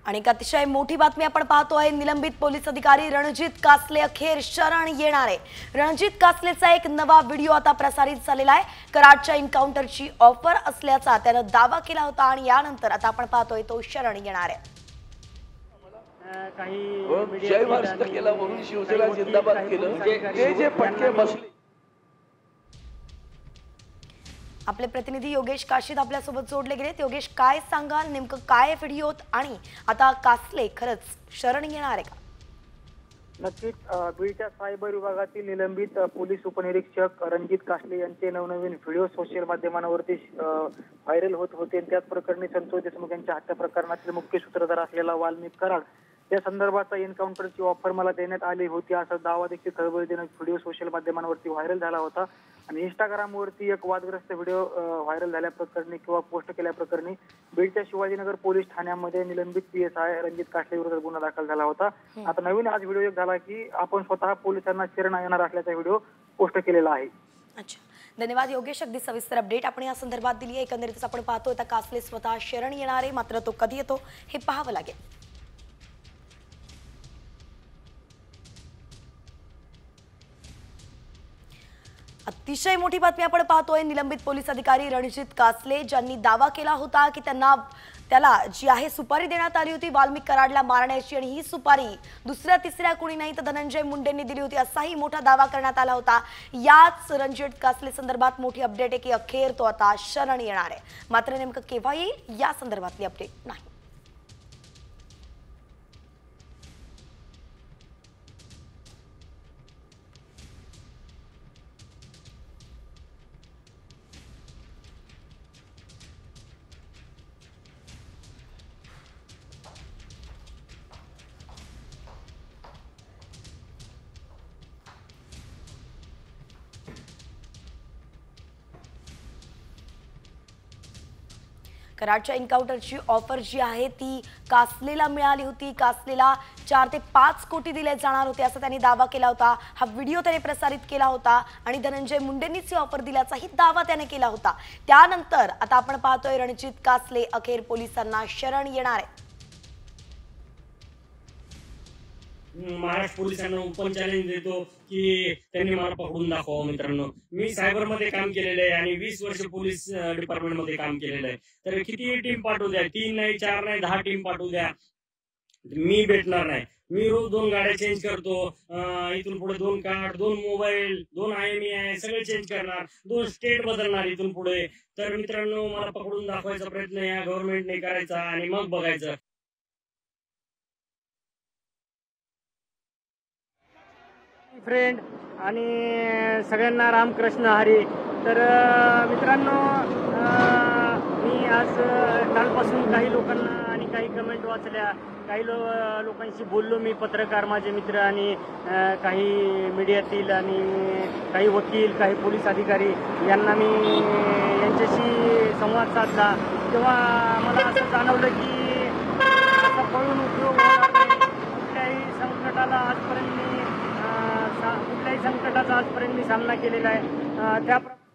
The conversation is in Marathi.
आणि एक अतिशय मोठी बातमी आपण पाहतोय। निलंबित पोलीस अधिकारी रणजित कासले अखेर शरण येणार आहे। रणजित कासलेचा एक नवा व्हिडिओ आता प्रसारित झालेला आहे। कराडच्या एन्काउंटरची ऑफर असल्याचा त्याने दावा केला होता आणि यानंतर आता आपण पाहतोय तो शरण येणार आहे। जय महाराष्ट्र केला म्हणून शिवसेना जिंदाबाद केलं, ते जे फटके बसले। आपले प्रतिनिधी योगेश काशीद आपल्या सोबत जोडले गेलेत। योगेश, काय सांगाल, नेमकं काय व्हिडिओत आणि आता कासले खरंच शरण येणार आहे का? नक्कीच बीडच्या सायबर विभागातील निलंबित पोलीस उपनिरीक्षक रणजित कासले यांचे नवनवीन व्हिडिओ सोशल माध्यमांवरती व्हायरल होत होते। त्याच प्रकरणी संतोष देशमुख यांच्या हत्या प्रकरणातील मुख्य सूत्रधार असलेला वाल्मिक कराड या संदर्भात एन्काउंटरची ऑफर मला देण्यात आली होती असा दावा देखील खळबळजनक व्हिडिओ सोशल माध्यमांवरती व्हायरल झाला होता। आणि इंस्टाग्रामवरती एक वादग्रस्त व्हिडिओ व्हायरल झाल्या प्रकरणी किंवा पोस्ट केल्या प्रकरणी बीडच्या शिवाजीनगर पोलीस ठाण्यामध्ये निलंबित PSI रणजित कासले विरोधात गुन्हा दाखल झाला होता। आता नवीन आज व्हिडिओ एक झाला की आपण स्वतः पोलिसांना शरण येणार असल्याचा व्हिडिओ पोस्ट केलेला आहे। अच्छा, धन्यवाद योगेश, अगदी सविस्तर अपडेट आपण या संदर्भात दिली आहे। एकंदरीतच आपण पाहतो आता कासले स्वतः शरण येणार आहे, मात्र तो कधी येतो हे पाहावं लागेल। अतिशय मोठी बातमी आपण पाहतोय। निलंबित पोलीस अधिकारी रणजित कासले ज्यांनी दावा केला होता की त्याला जी आहे सुपारी देण्यात आली होती वाल्मिक कराडला मारण्याची, आणि ही सुपारी दुसऱ्या तिसऱ्या कोणी नाही तर धनंजय मुंडेंनी दिली होती असाही मोठा दावा करण्यात आला होता। याच रणजित कासले संदर्भात मोठी अपडेट आहे की अखेर तो आता शरण येणार आहे, मात्र नेमकं केव्हा येईल या संदर्भातली अपडेट नाही। कराडच्या एन्काउंटरची ऑफर जी आहे ती कासलेला मिळाली होती। कासलेला 4 ते 5 कोटी दिले जाणार होते असा त्यांनी दावा केला होता। हा व्हिडिओ त्याने प्रसारित केला होता आणि धनंजय मुंडेंनीच ही ऑफर दिल्याचाही दावा त्याने केला होता। त्यानंतर आता आपण पाहतोय रणजित कासले अखेर पोलिसांना शरण येणार आहे। महाराष्ट्र पोलिसांना ओपन चॅलेंज देतो की त्यांनी मला पकडून दाखवा। मित्रांनो, मी सायबर मध्ये काम केलेलं आहे आणि 20 वर्ष पोलीस डिपार्टमेंट मध्ये काम केलेलं आहे। तर किती टीम पाठवू द्या, 3 नाही 4 नाही 10 टीम पाठवू द्या, मी भेटणार नाही। मी रोज 2 गाड्या चेंज करतो, इथून पुढे 2 कार्ड, 2 मोबाईल, 2 IMEI सगळे चेंज करणार, 2 स्टेट बदलणार इथून पुढे। तर मित्रांनो, मला पकडून दाखवायचा प्रयत्न या गव्हर्नमेंटने करायचा आणि मग बघायचं। फ्रेंड आणि सगळ्यांना रामकृष्ण हरी। तर मित्रांनो, मी आज कालपासून काही लोकांना आणि काही कमेंट वाचल्या, काही लोकांशी बोललो मी, पत्रकार माझे मित्र आणि काही मीडियातील आणि काही वकील, काही पोलीस अधिकारी यांना मी यांच्याशी संवाद साधला तेव्हा मला असं जाणवलं की असा पळून उपयोग होणार नाही। कुठल्याही संकटाचा आजपर्यंत मी सामना केलेला आहे। त्या